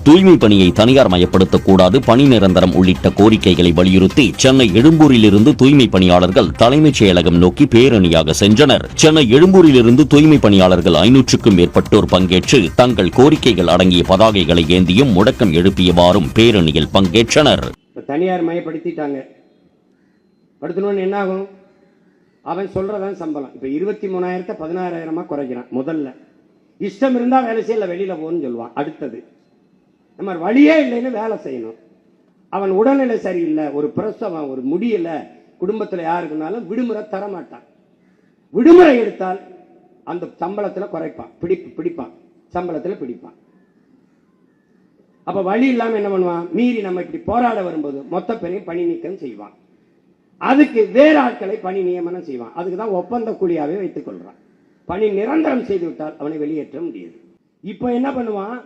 தூய்மை பணியை தனியார் மயப்படுத்தக்கூடாது, பணி நிரந்தரம் உள்ளிட்ட கோரிக்கைகளை வலியுறுத்தி சென்னை எழும்பூரிலிருந்து தூய்மை பணியாளர்கள் தலைமைச் செயலகம் நோக்கி பேரணியாக சென்றனர். சென்னை எழும்பூரிலிருந்து தூய்மை பணியாளர்கள் 500க்கும் மேற்பட்டோர் பங்கேற்று தங்கள் கோரிக்கைகள் அடங்கிய பதாகைகளை ஏந்தியும் முழக்கம் எழுப்பியவாறும் பேரணியில் பங்கேற்றனர். தனியார் மயப்படுத்திட்டாங்க. படுத்தணும்னு என்ன ஆகும்? அவன் சொல்றதான் சம்பளம். இப்ப 23,000 16,000 குறைக்கிறான். முதல்ல இஷ்டம் இருந்தா வேலை செய்யல, வெளியில போன்னு சொல்லுவான். அடுத்தது நம்ம வழியே இல்லைன்னு வேலை செய்யணும். அவன் உடல்நிலை சரியில்லை, ஒரு பிரசவம், ஒரு முடியல, குடும்பத்தில் யாருக்குனாலும் விடுமுறை தர மாட்டான். விடுமுறை எடுத்தால் அந்த சம்பளத்தில் குறைப்பான், பிடிப்பான், சம்பளத்தில் பிடிப்பான். அப்ப வழி இல்லாம என்ன பண்ணுவான்? மீறி நம்ம இப்படி போராட வரும்போது மொத்த பேரையும் பணி நீக்கம் செய்வான். அதுக்கு வேற ஆட்களை பணி நியமனம் செய்வான். அதுக்குதான் ஒப்பந்த கூலியாவே வைத்துக் கொள்றான். பணி நிரந்தரம் செய்து விட்டால் அவனை வெளியேற்ற முடியாது. இப்ப என்ன பண்ணுவான்?